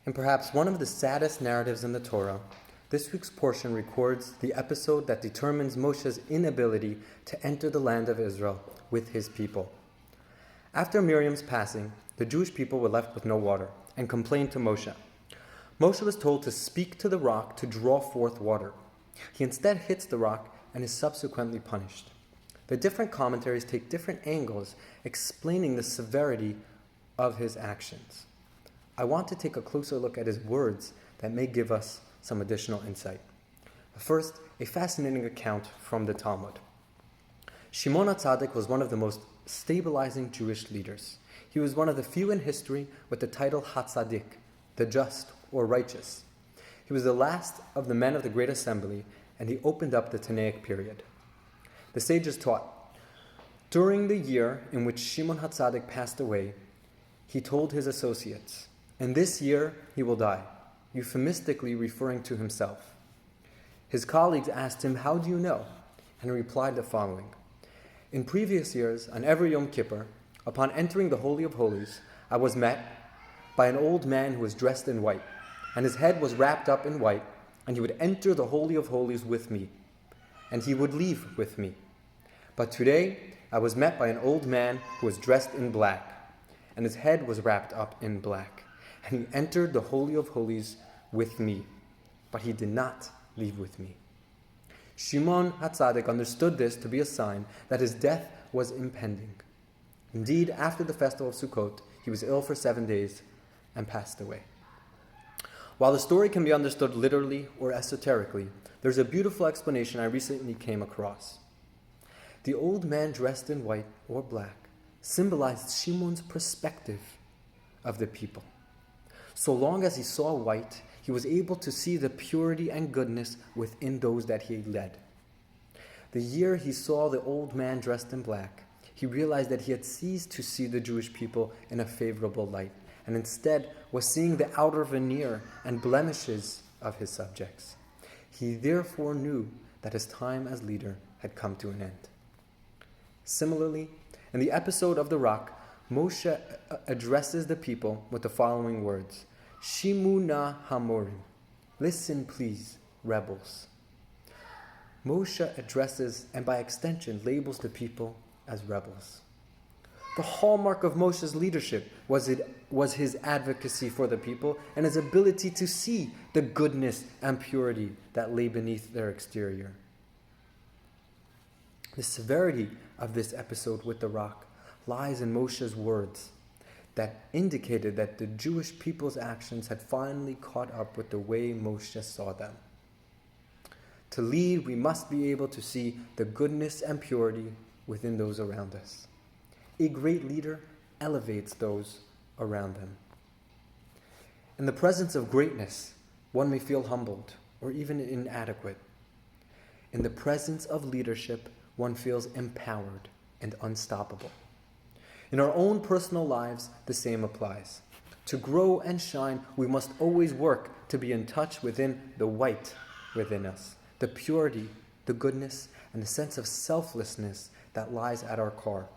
In perhaps one of the saddest narratives in the Torah, this week's portion records the episode that determines Moshe's inability to enter the land of Israel with his people. After Miriam's passing, the Jewish people were left with no water and complained to Moshe. Moshe was told to speak to the rock to draw forth water. He instead hits the rock and is subsequently punished. The different commentaries take different angles explaining the severity of his actions. I want to take a closer look at his words that may give us some additional insight. First, a fascinating account from the Talmud. Shimon HaTzadik was one of the most stabilizing Jewish leaders. He was one of the few in history with the title HaTzadik, the just or righteous. He was the last of the men of the Great Assembly, and he opened up the Tanaic period. The sages taught, during the year in which Shimon HaTzadik passed away, he told his associates, "In this year he will die," euphemistically referring to himself. His colleagues asked him, "How do you know?" And he replied the following, "In previous years, on every Yom Kippur, upon entering the Holy of Holies, I was met by an old man who was dressed in white, and his head was wrapped up in white, and he would enter the Holy of Holies with me, and he would leave with me. But today I was met by an old man who was dressed in black, and his head was wrapped up in black, and he entered the Holy of Holies with me, but he did not leave with me." Shimon HaTzadik understood this to be a sign that his death was impending. Indeed, after the festival of Sukkot, he was ill for 7 days and passed away. While the story can be understood literally or esoterically, there's a beautiful explanation I recently came across. The old man dressed in white or black symbolized Shimon's perspective of the people. So long as he saw white, he was able to see the purity and goodness within those that he led. The year he saw the old man dressed in black, he realized that he had ceased to see the Jewish people in a favorable light, and instead was seeing the outer veneer and blemishes of his subjects. He therefore knew that his time as leader had come to an end. Similarly, in the episode of the rock, Moshe addresses the people with the following words, "Shimu na hamorim," listen please, rebels. Moshe addresses and by extension labels the people as rebels. The hallmark of Moshe's leadership was his advocacy for the people and his ability to see the goodness and purity that lay beneath their exterior. The severity of this episode with the rock lies in Moshe's words that indicated that the Jewish people's actions had finally caught up with the way Moshe saw them. To lead, we must be able to see the goodness and purity within those around us. A great leader elevates those around them. In the presence of greatness, one may feel humbled or even inadequate. In the presence of leadership, one feels empowered and unstoppable. In our own personal lives, the same applies. To grow and shine, we must always work to be in touch within the white within us, the purity, the goodness, and the sense of selflessness that lies at our core.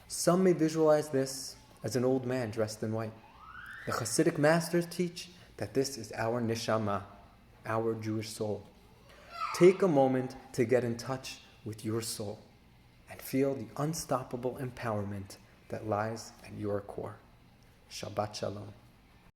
Some may visualize this as an old man dressed in white. The Hasidic masters teach that this is our neshama, our Jewish soul. Take a moment to get in touch with your soul and feel the unstoppable empowerment that lies at your core. Shabbat Shalom.